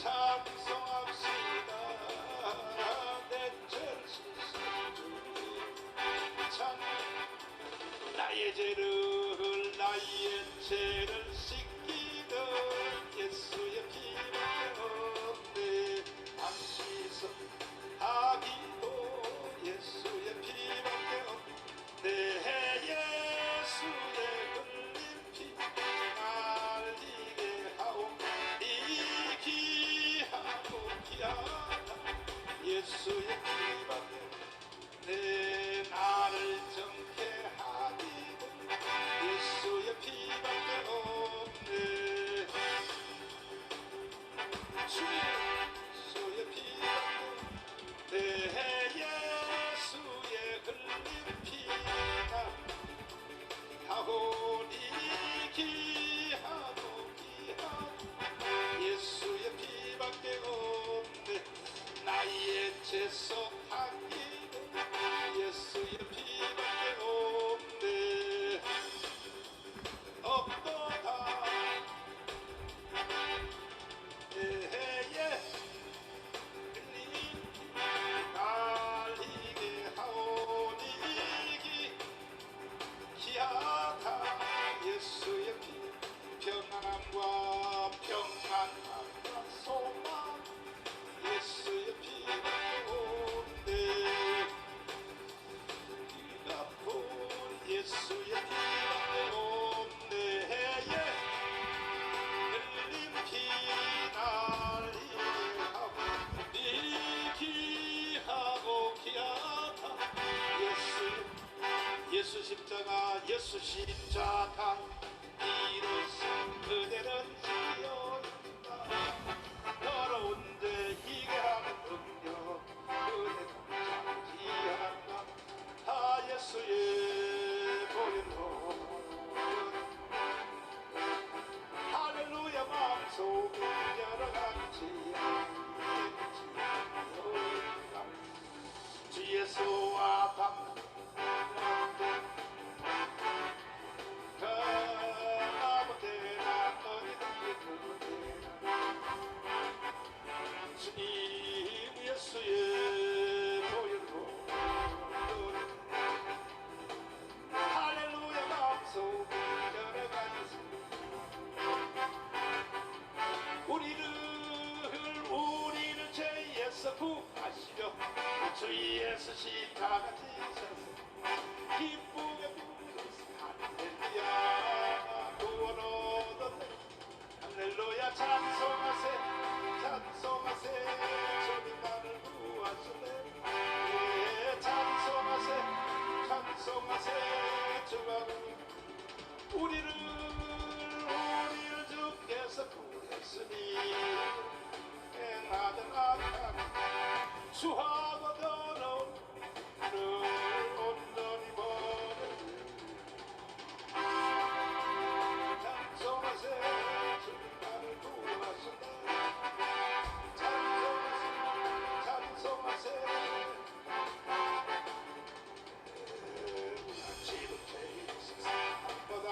찬송합시다. 내 죄를 씻으신 주님 찬 나의 죄를 씻기는 예수의 피밖에 없네. 안 씻어하기도 예수의 피밖에 없네. 예수의 흘린 피 날리게 하오니 귀하고 귀하다. 예수의 피밖에 내 나를 정케 하기는 예수의 피밖에 없네. 주의 예수의 피밖에 내 예수의 흘린 피가 하오니 귀하고 귀하고 예수의 피밖에 없네. 나의 죄속 하기는 예수의 피밖에 없네. 없도다. 날리게 하오니 기하다. 예수의 피 평안함과 평안함과 소망 예수의 피밖에 없네. 기가포 예수의 피밖에 없네. 흘린 피 날리게 하고 니 귀하고 귀하다. 예수 십자가 예수 십자가 이로써 그대는 지어있다. 더러운데 희게 하는 능력 그대는 지어한다. 다 예수의 보혈로 할렐루야. 마음속 열어가지 주 예수와 방 아무 때나 어디든지 누구나 주님 예수의 보혈로 할렐루야. 마음속 열어가지 우리를 죄에서 구하시려 주 예수 십자가 지셔서 기쁘게 부르시 할렐루야. 구원 얻었네. 할렐루야. 찬송하세 찬송하세 주님 나를 구하셨네. 찬송하세 찬송하세 주가 우리를 주께서 구했으니 행하던 악한 수하고 더러운 늘 온전히 버려 찬송하세 주님 나를 구하셨네. 찬송하세 지금 제일 세상보다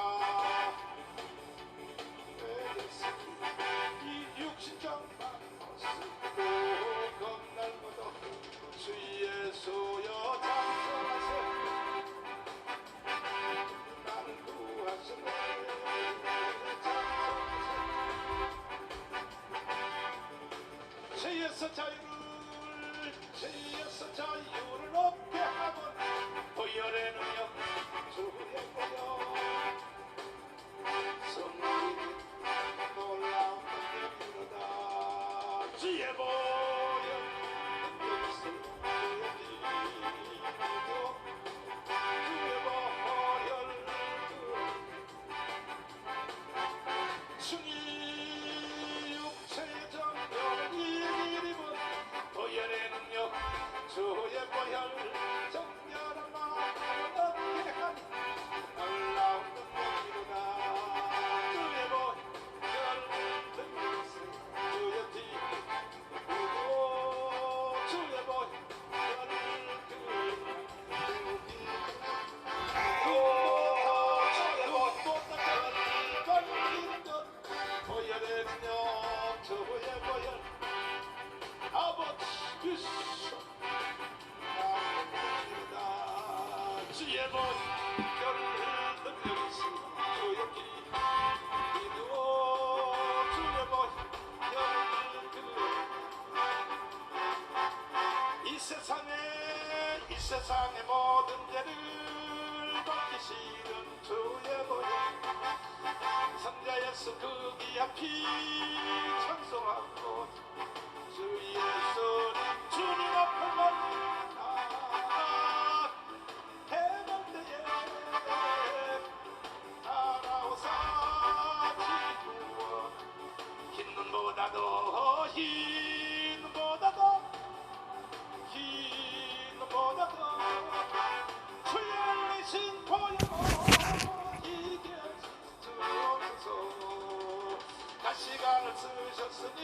이 육신정만 쓰고 겁날보다 주 예수여 찬송하세 나를 구하셨네. 죄에서 자유를 얻게 하고 보혈의 능력 주의 보혈 성령이 놀라운 능력이로다. 주의 보혈 능력이 주의 보혈 주님 육체의 정령은 이기림은 보혈의 능력 주의 보혈 정결한 마음을 얻게 하니 놀라운 능력이로다. 주의 보혈 능력이 주의 피 이 세상의 모든 죄를 받기시는 주의 보혈 성자 예수 그 귀한 피 찬송하고 주 예수는 주님 앞에만 해방되에 살아오사 지구원 흰 눈보다도 흰 눈보다도 흰 눈보다도 주의 흘리신 보혈로 이게 주옵소서 가시관을 쓰셨으니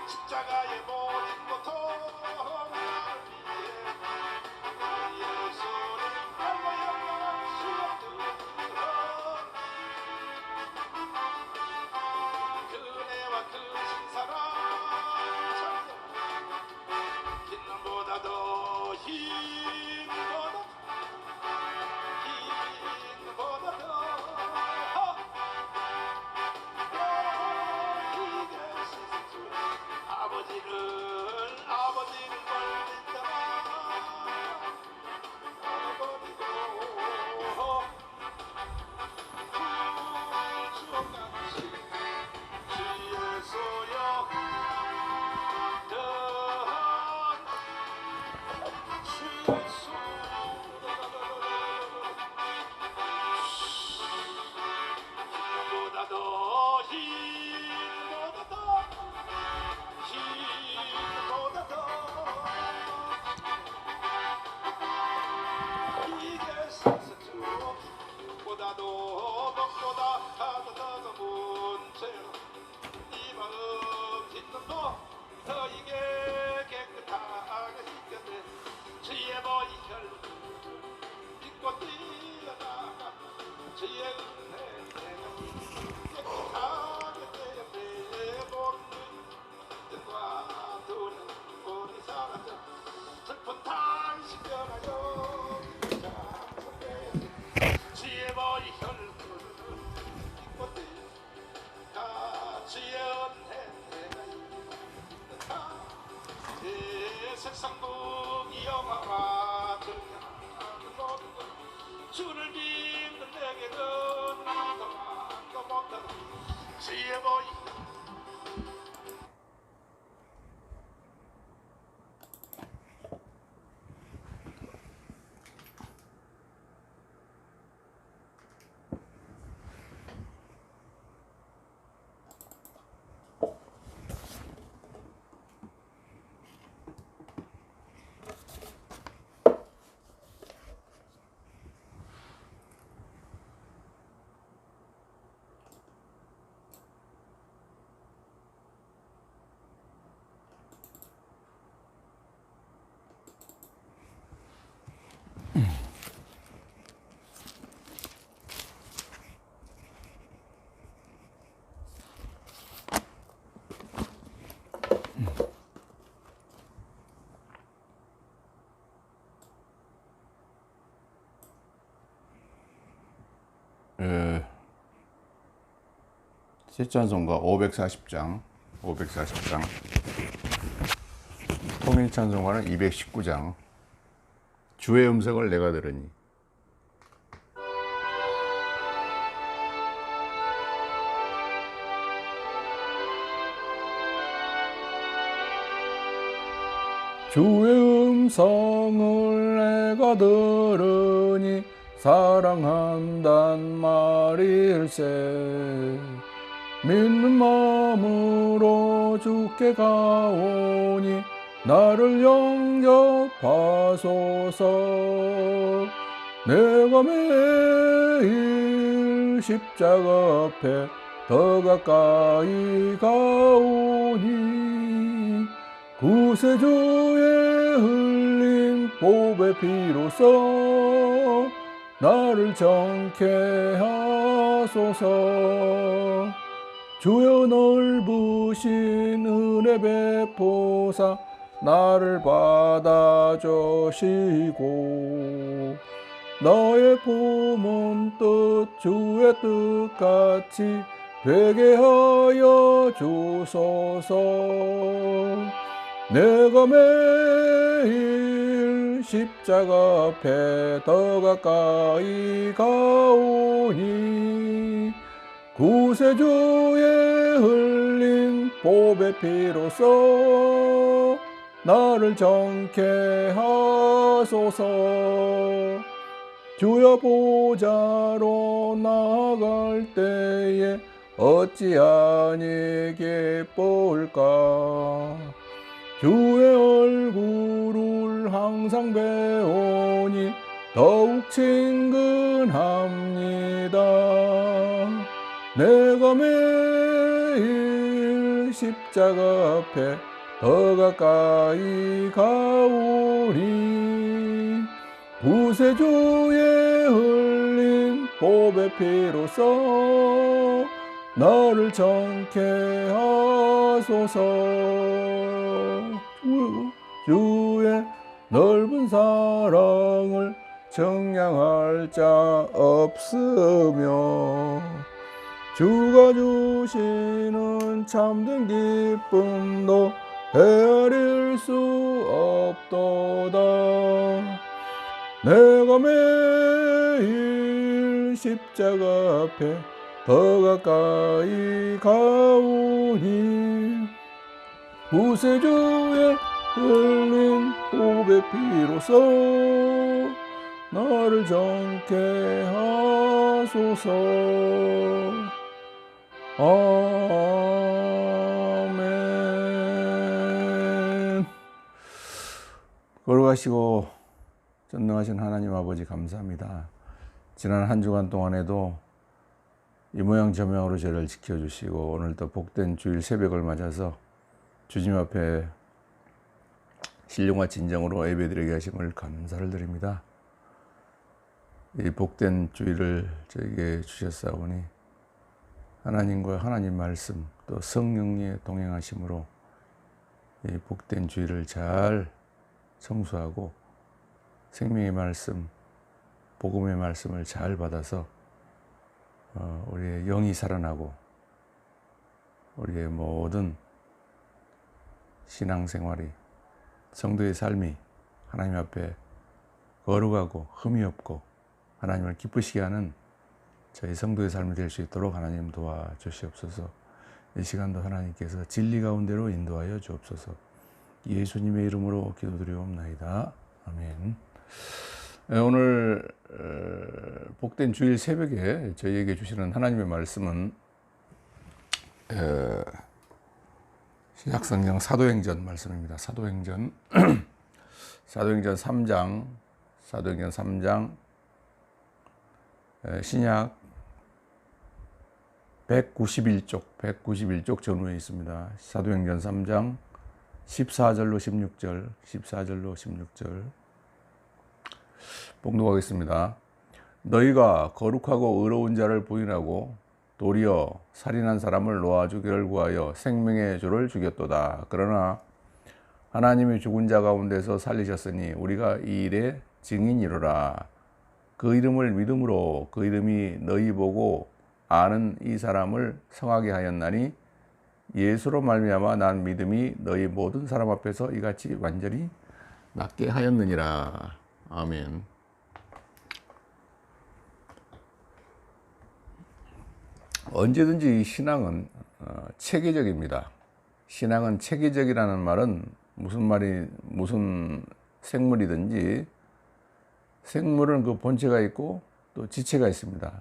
십자가의 모든 고통 나를 위해 예수는 알고 영원한 수였듯 그 은혜와 그 신사랑 흰 눈보다도 흰 눈보다도 아버지를 멀리다가 버리고 구주같이 주의 소욕 주의 흰보다도 보다도 먹보다 하더더 문제로 이 마음 흰눈도 더 이게 깨끗하게 씻겼네 주의 보혈 믿고 뛰어나가 주의 은혜 깨끗하게 되었네 모든 뜻과 두려움 우리 사랑자 슬픈 당신 변하여 주의 보혈 믿고 뛰어나가 주의 은혜 세상 무기 영화와 등장하는 모든 것 주를 믿는 내게는 더한도 못하는 주의 보혈 제찬송가 540장, 통일찬송가는 219장. 주의 음성을 내가 들으니. 주의 음성을 내가 들으니 사랑한단 말일세. 믿는 마음으로 주께 가오니 나를 영접하소서. 내가 매일 십자가 앞에 더 가까이 가오니 구세주의 흘린 보배 피로써 나를 정케 하소서. 주여 넓으신 은혜 베푸사 나를 받아주시고 너의 품은 뜻 주의 뜻같이 되게 하여 주소서. 내가 매일 십자가 앞에 더 가까이 가오니 구세주의 흘린 보배 피로써 나를 정케 하소서. 주여 보좌로 나갈 때에 어찌하니 기쁠까. 주의 얼굴을 항상 배우니 더욱 친근합니다. 내가 매일 십자가 앞에 더 가까이 가오리 구세주의 흘린 보배 피로써 나를 정케 하소서. 주의 넓은 사랑을 정량할 자 없으며 주가 주시는 참된 기쁨도 헤아릴 수 없도다. 내가 매일 십자가 앞에 더 가까이 가오니 구세주의 흘린 보배 피로써 나를 정케 하소서. 아멘. 걸어가시고 전능하신 하나님 아버지 감사합니다. 지난 한 주간 동안에도 이 모양 저 모양으로 저를 지켜주시고 오늘도 복된 주일 새벽을 맞아서 주님 앞에 신령과 진정으로 예배드리게 하심을 감사를 드립니다. 이 복된 주일을 저에게 주셨사오니 하나님과 하나님 말씀 또 성령의 동행하심으로 이 복된 주일을 잘 청소하고 생명의 말씀, 복음의 말씀을 잘 받아서 우리의 영이 살아나고 우리의 모든 신앙생활이 성도의 삶이 하나님 앞에 거룩하고 흠이 없고 하나님을 기쁘시게 하는 저희 성도의 삶이 될 수 있도록 하나님 도와주시옵소서. 이 시간도 하나님께서 진리 가운데로 인도하여 주옵소서. 예수님의 이름으로 기도드리옵나이다. 아멘. 오늘 복된 주일 새벽에 저희에게 주시는 하나님의 말씀은 신약성경 사도행전 말씀입니다. 사도행전 3장 신약 191쪽 전후에 있습니다. 사도행전 3장 14절로 16절 봉독하겠습니다. 너희가 거룩하고 의로운 자를 부인하고 도리어 살인한 사람을 놓아주기를 구하여 생명의 주를 죽였도다. 그러나 하나님이 죽은 자 가운데서 살리셨으니 우리가 이 일의 증인이로라. 그 이름을 믿음으로 그 이름이 너희 보고 아는 이 사람을 성하게 하였나니 예수로 말미암아 난 믿음이 너희 모든 사람 앞에서 이같이 완전히 낫게 하였느니라. 아멘. 언제든지 신앙은 체계적입니다. 신앙은 체계적이라는 말은 무슨 생물이든지 생물은 그 본체가 있고 또 지체가 있습니다.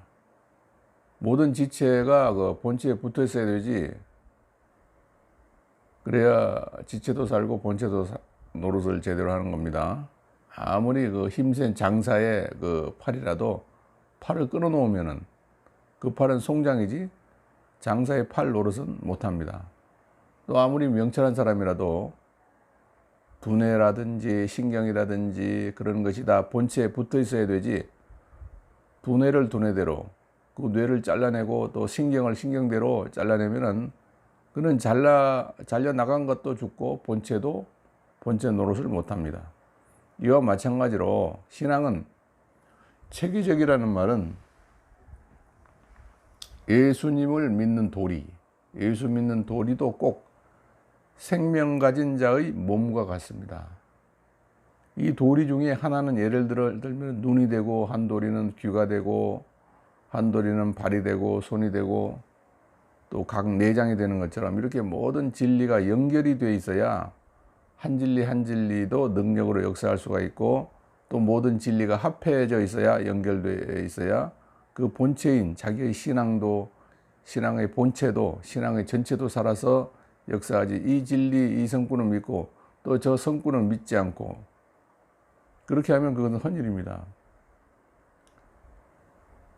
모든 지체가 그 본체에 붙어 있어야 되지, 그래야 지체도 살고 본체도 노릇을 제대로 하는 겁니다. 아무리 그 힘센 장사의 그 팔이라도 팔을 끊어 놓으면은 그 팔은 송장이지 장사의 팔 노릇은 못합니다. 또 아무리 명철한 사람이라도 두뇌라든지 신경이라든지 그런 것이 다 본체에 붙어 있어야 되지, 두뇌를 두뇌대로 그 뇌를 잘라내고 또 신경을 신경대로 잘라내면은 그는 잘려 나간 것도 죽고 본체 노릇을 못합니다. 이와 마찬가지로 신앙은 체계적이라는 말은 예수님을 믿는 도리, 예수 믿는 도리도 꼭 생명 가진 자의 몸과 같습니다. 이 도리 중에 하나는 예를 들면 눈이 되고, 한 도리는 귀가 되고, 한 도리는 발이 되고, 손이 되고, 또 각 내장이 되는 것처럼 이렇게 모든 진리가 연결이 되어 있어야 한 진리 한 진리도 능력으로 역사할 수가 있고, 또 모든 진리가 합해져 있어야, 연결되어 있어야 그 본체인 자기의 신앙도, 신앙의 본체도, 신앙의 전체도 살아서 역사하지. 이 진리, 이 성구는 믿고 또 저 성구는 믿지 않고 그렇게 하면 그것은 헌일입니다.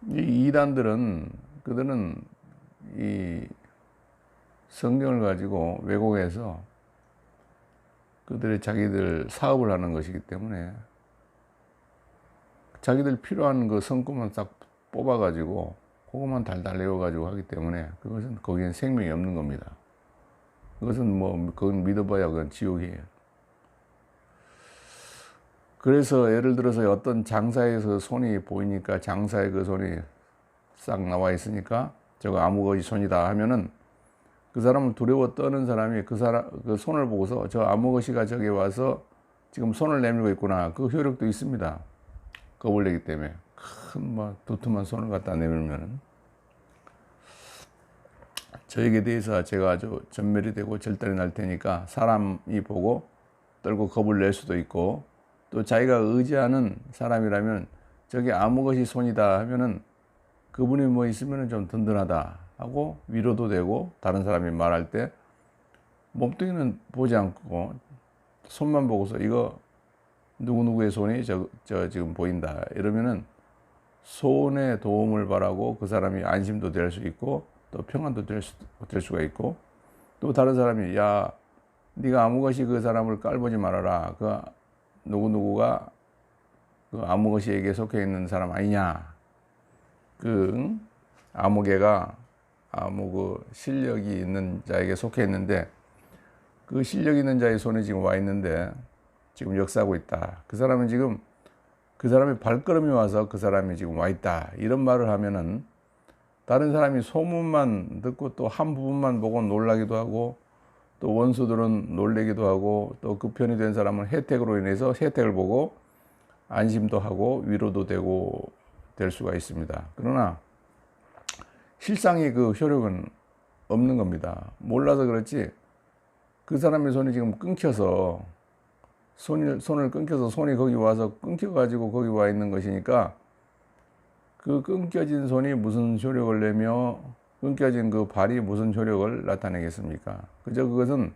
이 이단들은, 그들은 이 성경을 가지고 왜곡해서 그들의 자기들 사업을 하는 것이기 때문에 자기들 필요한 그 성구만 싹 뽑아가지고 그것만 달달 외워가지고 하기 때문에 그것은 거기엔 생명이 없는 겁니다. 그것은 뭐 그건 믿어봐야 그건 지옥이에요. 그래서 예를 들어서 어떤 장사에서 손이 보이니까, 장사에 그 손이 싹 나와 있으니까 저거 아무것이 손이다 하면은 그 사람을 두려워 떠는 사람이 그 손을 보고서 저 아무것이가 저기 와서 지금 손을 내밀고 있구나. 그 효력도 있습니다. 겁을 내기 때문에. 큰 뭐 두툼한 손을 갖다 내밀면은. 저에게 대해서 제가 아주 전멸이 되고 절단이 날 테니까 사람이 보고 떨고 겁을 낼 수도 있고, 또 자기가 의지하는 사람이라면 저게 아무것이 손이다 하면은 그분이 뭐 있으면 좀 든든하다 하고 위로도 되고, 다른 사람이 말할 때 몸뚱이는 보지 않고 손만 보고서 이거 누구누구의 손이 저 지금 보인다 이러면은 손에 도움을 바라고 그 사람이 안심도 될 수 있고 또 평안도 될 수가 있고, 또 다른 사람이 야 네가 아무것이 그 사람을 깔보지 말아라. 그 누구누구가 그 아무것이에게 속해 있는 사람 아니냐. 그 아무개가 아무 그 실력이 있는 자에게 속해 있는데 그 실력 있는 자의 손에 지금 와 있는데 지금 역사하고 있다. 그 사람은 지금 그 사람의 발걸음이 와서 그 사람이 지금 와 있다. 이런 말을 하면은 다른 사람이 소문만 듣고 또 한 부분만 보고 놀라기도 하고, 또 원수들은 놀래기도 하고, 또 그 편이 된 사람은 혜택으로 인해서 혜택을 보고 안심도 하고 위로도 되고 될 수가 있습니다. 그러나 실상의 그 효력은 없는 겁니다. 몰라서 그렇지 그 사람의 손이 지금 끊겨서 손을 끊겨서 손이 거기 와서 끊겨가지고 거기 와 있는 것이니까 그 끊겨진 손이 무슨 효력을 내며 끊겨진 그 발이 무슨 효력을 나타내겠습니까? 그저 그것은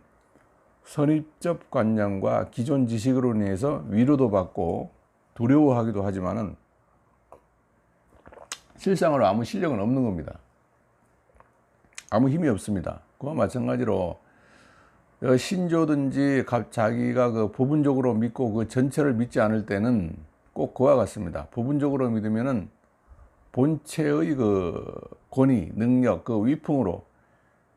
선입적 관념과 기존 지식으로 인해서 위로도 받고 두려워하기도 하지만은 실상으로 아무 실력은 없는 겁니다. 아무 힘이 없습니다. 그와 마찬가지로 신조든지 자기가 그 부분적으로 믿고 그 전체를 믿지 않을 때는 꼭 그와 같습니다. 부분적으로 믿으면은 본체의 그 권위, 능력, 그 위풍으로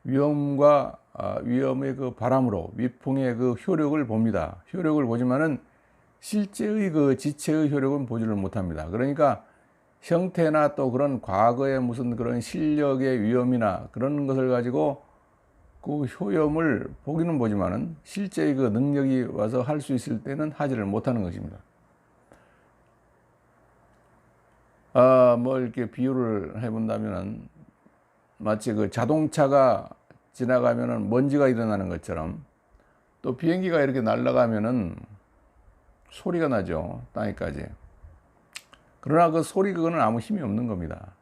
위험의 그 바람으로 위풍의 그 효력을 봅니다. 효력을 보지만은 실제의 그 지체의 효력은 보지를 못합니다. 그러니까 형태나 또 그런 과거의 무슨 그런 실력의 위험이나 그런 것을 가지고 그 효험을 보기는 보지만은 실제의 그 능력이 와서 할 수 있을 때는 하지를 못하는 것입니다. 뭐 이렇게 비유를 해본다면은 마치 그 자동차가 지나가면은 먼지가 일어나는 것처럼, 또 비행기가 이렇게 날아가면은 소리가 나죠. 땅에까지. 그러나 그 소리 그거는 아무 힘이 없는 겁니다.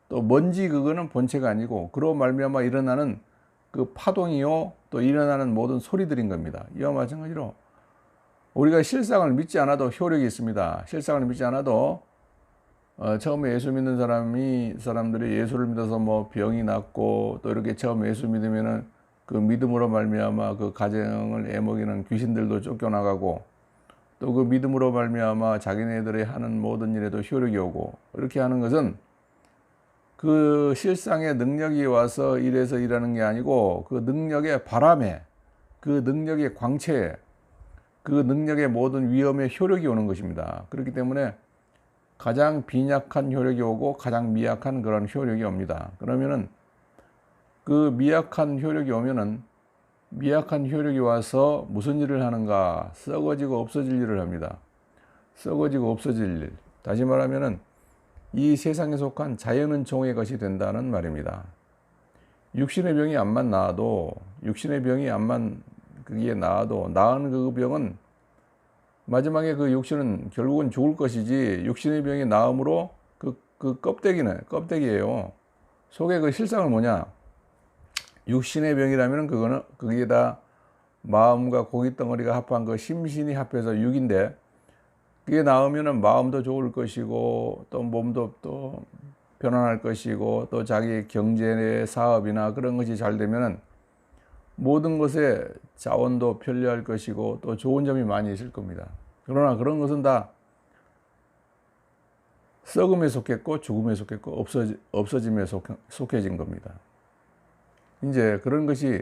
또 먼지 그거는 본체가 아니고 그로 말미암아 일어나는 그 파동이요, 또 일어나는 모든 소리들인 겁니다. 이와 마찬가지로 우리가 실상을 믿지 않아도 효력이 있습니다. 실상을 믿지 않아도 처음에 예수 믿는 사람들이 예수를 믿어서 뭐 병이 낫고, 또 이렇게 처음 예수 믿으면은 그 믿음으로 말미암아 그 가정을 애먹이는 귀신들도 쫓겨나가고, 또 그 믿음으로 말미암아 자기네들이 하는 모든 일에도 효력이 오고, 이렇게 하는 것은 그 실상의 능력이 와서 이래서 일하는 게 아니고 그 능력의 바람에, 그 능력의 광채에, 그 능력의 모든 위험의 효력이 오는 것입니다. 그렇기 때문에 가장 빈약한 효력이 오고 가장 미약한 그런 효력이 옵니다. 그러면은 그 미약한 효력이 오면은 미약한 효력이 와서 무슨 일을 하는가? 썩어지고 없어질 일을 합니다. 썩어지고 없어질 일. 다시 말하면은 이 세상에 속한 자연은 종의 것이 된다는 말입니다. 육신의 병이 암만 나아도 육신의 병이 암만 그게 나아도 나은 그 병은 마지막에 그 육신은 결국은 죽을 것이지 육신의 병이 나음으로 그 껍데기예요. 속에 그 실상은 뭐냐? 육신의 병이라면 그거는 그게 다 마음과 고기 덩어리가 합한 그 심신이 합해서 육인데 그게 나으면은 마음도 좋을 것이고 또 몸도 또 편안할 것이고 또 자기 경제 사업이나 그런 것이 잘 되면은 모든 것에 자원도 편리할 것이고 또 좋은 점이 많이 있을 겁니다. 그러나 그런 것은 다 썩음에 속했고 죽음에 속했고 없어짐에 속해진 겁니다. 이제 그런 것이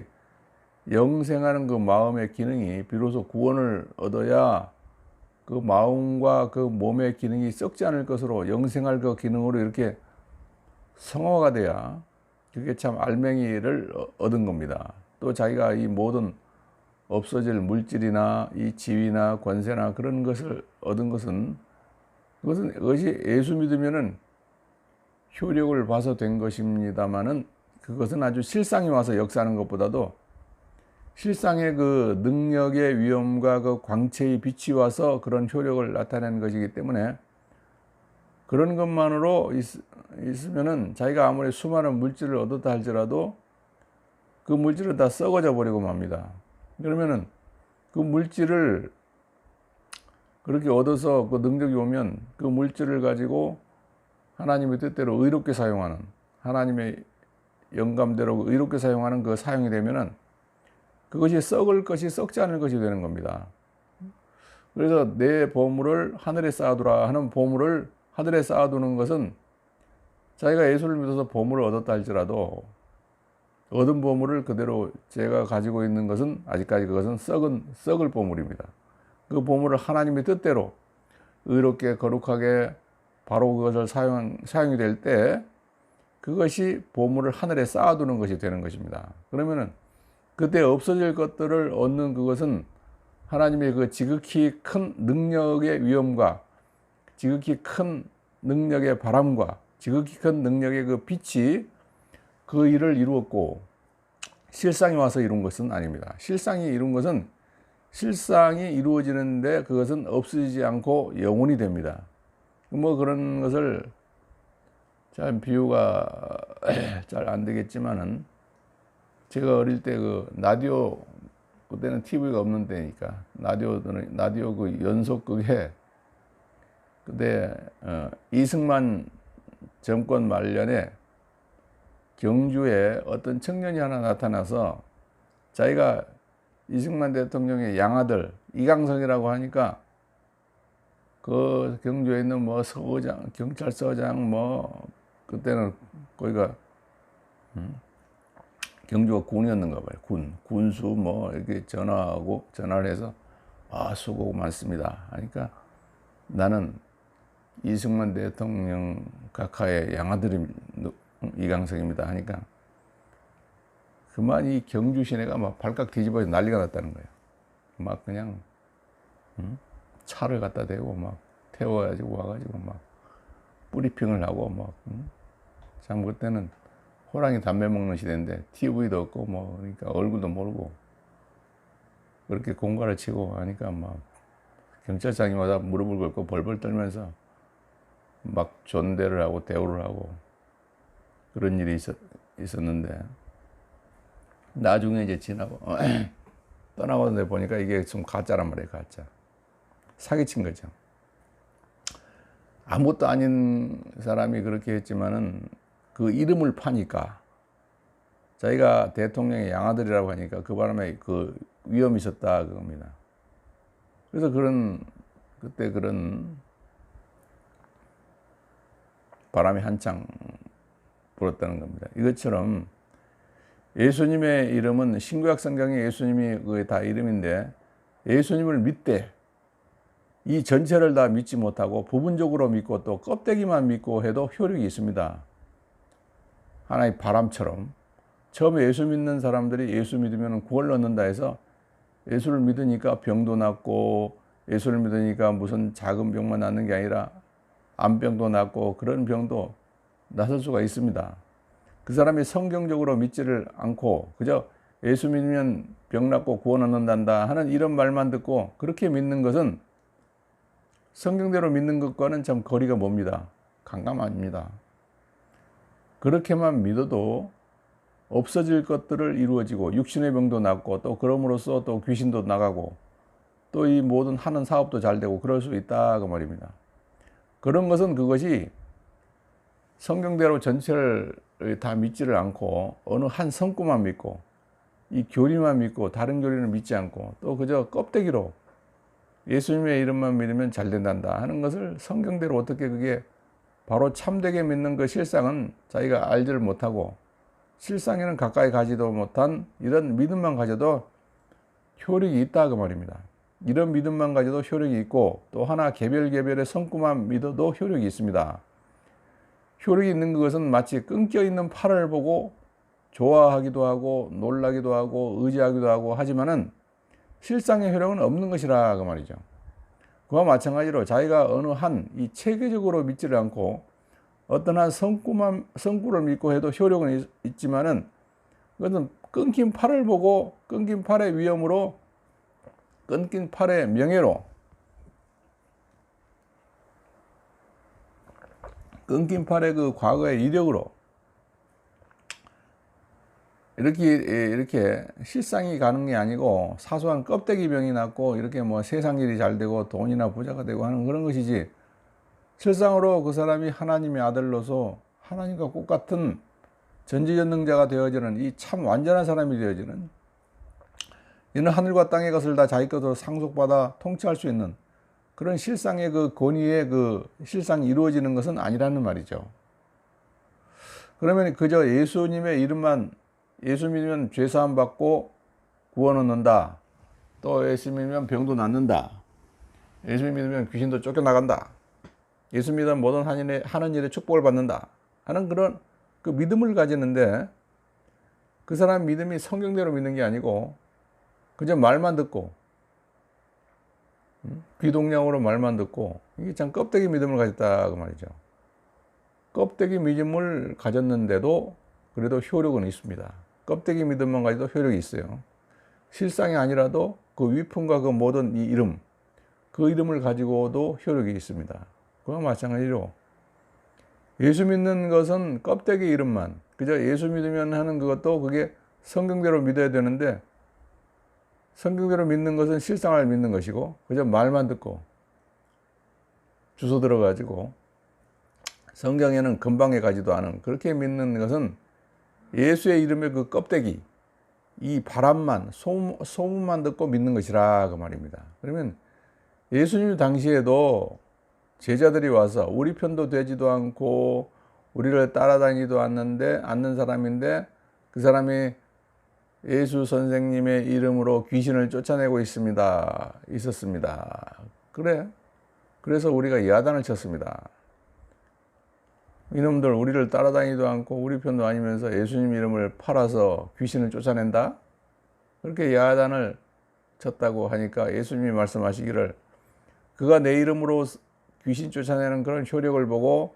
영생하는 그 마음의 기능이 비로소 구원을 얻어야 그 마음과 그 몸의 기능이 썩지 않을 것으로 영생할 그 기능으로 이렇게 성화가 돼야 그게 참 알맹이를 얻은 겁니다. 또 자기가 이 모든 없어질 물질이나 이 지위나 권세나 그런 것을 얻은 그것이 예수 믿으면은 효력을 봐서 된 것입니다마는 그것은 아주 실상이 와서 역사하는 것보다도 실상의 그 능력의 위엄과 그 광채의 빛이 와서 그런 효력을 나타내는 것이기 때문에 그런 것만으로 있으면은 자기가 아무리 수많은 물질을 얻었다 할지라도 그 물질은 다 썩어져 버리고 맙니다. 그러면은 그 물질을 그렇게 얻어서 그 능력이 오면 그 물질을 가지고 하나님의 뜻대로 의롭게 사용하는 하나님의 영감대로 의롭게 사용하는 그 사용이 되면은 그것이 썩을 것이 썩지 않을 것이 되는 겁니다. 그래서 내 보물을 하늘에 쌓아두라 하는 보물을 하늘에 쌓아두는 것은 자기가 예수를 믿어서 보물을 얻었다 할지라도 얻은 보물을 그대로 제가 가지고 있는 것은 아직까지 그것은 썩을 보물입니다. 그 보물을 하나님의 뜻대로 의롭게 거룩하게 바로 그것을 사용이 될 때 그것이 보물을 하늘에 쌓아두는 것이 되는 것입니다. 그러면은 그때 없어질 것들을 얻는 그것은 하나님의 그 지극히 큰 능력의 위엄과 지극히 큰 능력의 바람과 지극히 큰 능력의 그 빛이 그 일을 이루었고 실상이 와서 이룬 것은 아닙니다. 실상이 이룬 것은 실상이 이루어지는데 그것은 없어지지 않고 영원히 됩니다. 뭐 그런 것을 잘 비유가 잘 안 되겠지만은 제가 어릴 때 그 라디오 그때는 TV가 없는 때니까 라디오 그 연속극에 그때 이승만 정권 말년에 경주에 어떤 청년이 하나 나타나서 자기가 이승만 대통령의 양아들 이강성이라고 하니까 그 경주에 있는 뭐 서장, 경찰서장 뭐 그때는 거기가 경주가 군이었는가 봐요. 군수 뭐 이렇게 전화를 해서 수고 많습니다 하니까 나는 이승만 대통령 각하의 양아들이 이강성입니다 하니까 그만 이 경주 시내가 막 발칵 뒤집어져 난리가 났다는 거예요. 막 그냥 차를 갖다 대고 막 태워가지고 와가지고 막 뿌리핑을 하고 막 참 그때는 호랑이 담배 먹는 시대인데 TV도 없고 뭐 그러니까 얼굴도 모르고 그렇게 공갈을 치고 하니까 막 경찰장이 와서 무릎을 꿇고 벌벌 떨면서 막 존대를 하고 대우를 하고 그런 일이 있었는데 나중에 이제 지나고 떠나고 내 보니까 이게 좀 가짜란 말이에요. 가짜 사기친 거죠. 아무것도 아닌 사람이 그렇게 했지만은 그 이름을 파니까 자기가 대통령의 양아들이라고 하니까 그 바람에 그 위험이 있었다 그겁니다. 그래서 그때 그런 바람이 한창 불었다는 겁니다. 이것처럼 예수님의 이름은 신구약 성경에 예수님이 그게 다 이름인데 예수님을 믿되 이 전체를 다 믿지 못하고 부분적으로 믿고 또 껍데기만 믿고 해도 효력이 있습니다. 하나의 바람처럼 처음에 예수 믿는 사람들이 예수 믿으면 구원을 얻는다 해서 예수를 믿으니까 병도 낫고 예수를 믿으니까 무슨 작은 병만 낫는 게 아니라 암병도 낫고 그런 병도 낫을 수가 있습니다. 그 사람이 성경적으로 믿지를 않고 그저 예수 믿으면 병 낫고 구원 얻는단다 하는 이런 말만 듣고 그렇게 믿는 것은 성경대로 믿는 것과는 참 거리가 멉니다. 깜깜합니다. 그렇게만 믿어도 없어질 것들을 이루어지고 육신의 병도 낫고 또 그럼으로써 또 귀신도 나가고 또 이 모든 하는 사업도 잘 되고 그럴 수 있다 그 말입니다. 그런 것은 그것이 성경대로 전체를 다 믿지를 않고 어느 한 성구만 믿고 이 교리만 믿고 다른 교리는 믿지 않고 또 그저 껍데기로 예수님의 이름만 믿으면 잘 된단다 하는 것을 성경대로 어떻게 그게 바로 참되게 믿는 그 실상은 자기가 알지를 못하고 실상에는 가까이 가지도 못한 이런 믿음만 가져도 효력이 있다 그 말입니다. 이런 믿음만 가져도 효력이 있고 또 하나 개별의 성구만 믿어도 효력이 있습니다. 효력이 있는 것은 마치 끊겨 있는 팔을 보고 좋아하기도 하고 놀라기도 하고 의지하기도 하고 하지만은 실상의 효력은 없는 것이라 그 말이죠. 그와 마찬가지로 자기가 어느 한 이 체계적으로 믿지를 않고 어떤 한 성구를 믿고 해도 효력은 있지만은 그것은 끊긴 팔을 보고 끊긴 팔의 위험으로 끊긴 팔의 명예로 끊긴 팔의 그 과거의 이력으로 이렇게 실상이 가는 게 아니고 사소한 껍데기 병이 낫고 이렇게 뭐 세상 일이 잘 되고 돈이나 부자가 되고 하는 그런 것이지 실상으로 그 사람이 하나님의 아들로서 하나님과 똑같은 전지전능자가 되어지는 이 참 완전한 사람이 되어지는 이는 하늘과 땅의 것을 다 자기 것으로 상속받아 통치할 수 있는 그런 실상의 그 권위의 그 실상이 이루어지는 것은 아니라는 말이죠. 그러면 그저 예수님의 이름만 예수 믿으면 죄사함 받고 구원 얻는다. 또 예수 믿으면 병도 낫는다. 예수 믿으면 귀신도 쫓겨나간다. 예수 믿으면 모든 하는 일에 축복을 받는다. 하는 그런 그 믿음을 가지는데 그 사람 믿음이 성경대로 믿는 게 아니고 그저 말만 듣고 귀동냥으로 말만 듣고 이게 참 껍데기 믿음을 가졌다 그 말이죠. 껍데기 믿음을 가졌는데도 그래도 효력은 있습니다. 껍데기 믿음만 가지도 효력이 있어요. 실상이 아니라도 그 위품과 그 모든 이 이름 그 이름을 가지고도 효력이 있습니다. 그와 마찬가지로 예수 믿는 것은 껍데기 이름만 그저 예수 믿으면 하는 그것도 그게 성경대로 믿어야 되는데 성경대로 믿는 것은 실상을 믿는 것이고 그저 말만 듣고 주워 들어가지고 성경에는 근방에 가지도 않은 그렇게 믿는 것은 예수의 이름의 그 껍데기 이 바람만 소문만 듣고 믿는 것이라 그 말입니다. 그러면 예수님 당시에도 제자들이 와서 우리 편도 되지도 않고 우리를 따라다니지도 않는 사람인데 그 사람이 예수 선생님의 이름으로 귀신을 쫓아내고 있었습니다. 그래서 우리가 야단을 쳤습니다. 이놈들 우리를 따라다니지도 않고 우리 편도 아니면서 예수님 이름을 팔아서 귀신을 쫓아낸다? 그렇게 야단을 쳤다고 하니까 예수님이 말씀하시기를 그가 내 이름으로 귀신 쫓아내는 그런 효력을 보고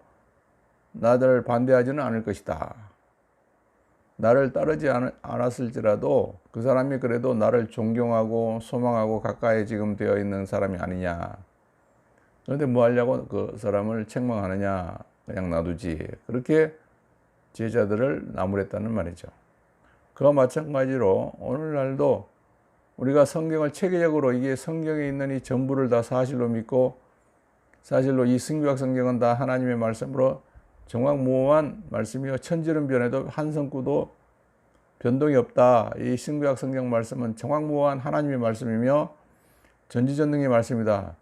나를 반대하지는 않을 것이다. 나를 따르지 않았을지라도 그 사람이 그래도 나를 존경하고 소망하고 가까이 지금 되어 있는 사람이 아니냐. 그런데 뭐 하려고 그 사람을 책망하느냐. 그냥 놔두지. 그렇게 제자들을 나무랬다는 말이죠. 그와 마찬가지로 오늘날도 우리가 성경을 체계적으로 이게 성경에 있는 이 전부를 다 사실로 믿고 사실로 이 신구약 성경은 다 하나님의 말씀으로 정확무오한 말씀이요 천지는 변해도 한 성구도 변동이 없다. 이 신구약 성경 말씀은 정확무오한 하나님의 말씀이며 전지전능의 말씀이다.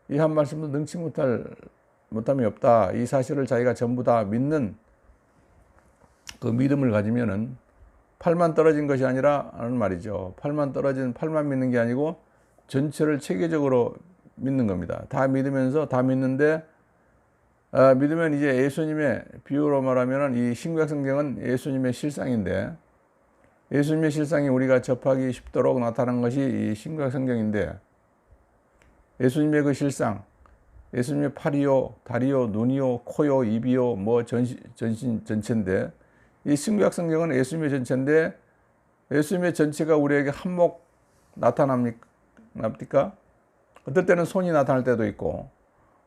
이 한 말씀도 능치 못함이 없다. 이 사실을 자기가 전부 다 믿는 그 믿음을 가지면은 팔만 떨어진 것이 아니라 하는 말이죠. 팔만 믿는 게 아니고 전체를 체계적으로 믿는 겁니다. 다 믿으면서 다 믿는데 믿으면 이제 예수님의 비유로 말하면 이 신구약 성경은 예수님의 실상인데 예수님의 실상이 우리가 접하기 쉽도록 나타난 것이 이 신구약 성경인데 예수님의 그 실상, 예수님의 팔이요, 다리요, 눈이요, 코요, 입이요, 뭐 전신 전체인데 이 신구약 성경은 예수님의 전체인데 예수님의 전체가 우리에게 한몫 나타납니까? 어떨 때는 손이 나타날 때도 있고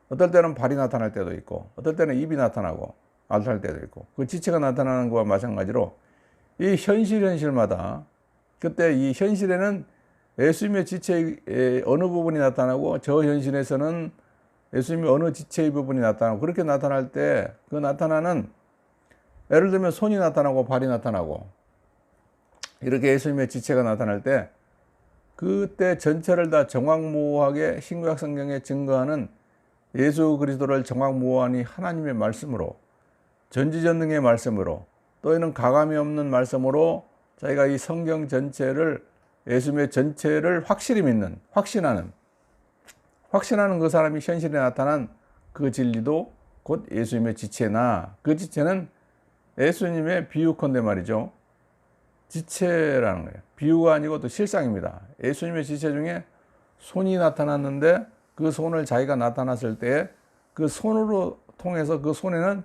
어떨 때는 발이 나타날 때도 있고 어떨 때는 입이 나타날 때도 있고 그 지체가 나타나는 것과 마찬가지로 이 현실마다 그때 이 현실에는 예수님의 지체의 어느 부분이 나타나고 저 현실에서는 예수님의 어느 지체의 부분이 나타나고 그렇게 나타날 때 그 나타나는 예를 들면 손이 나타나고 발이 나타나고 이렇게 예수님의 지체가 나타날 때 그때 전체를 다 정확무오하게 신구약 성경에 증거하는 예수 그리스도를 정확무오하니 하나님의 말씀으로 전지전능의 말씀으로 또는 가감이 없는 말씀으로 자기가 이 성경 전체를 예수님의 전체를 확실히 믿는 확신하는 그 사람이 현실에 나타난 그 진리도 곧 예수님의 지체나 그 지체는 예수님의 비유컨대 말이죠. 지체라는 거예요. 비유가 아니고 또 실상입니다. 예수님의 지체 중에 손이 나타났는데 그 손을 자기가 나타났을 때 그 손으로 통해서 그 손에는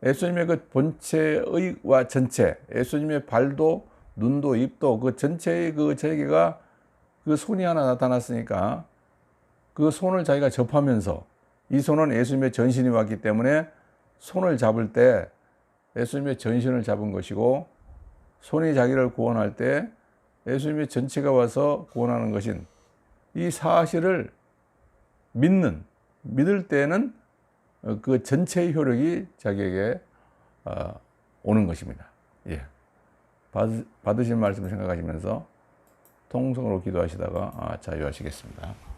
예수님의 그 본체의와 전체, 예수님의 발도 눈도 입도 그 전체의 그 체계가 그 손이 하나 나타났으니까 그 손을 자기가 접하면서 이 손은 예수님의 전신이 왔기 때문에 손을 잡을 때 예수님의 전신을 잡은 것이고 손이 자기를 구원할 때 예수님의 전체가 와서 구원하는 것인 이 사실을 믿을 때는 그 전체의 효력이 자기에게 오는 것입니다. 예. 받으신 말씀 생각하시면서 통성으로 기도하시다가 자유하시겠습니다.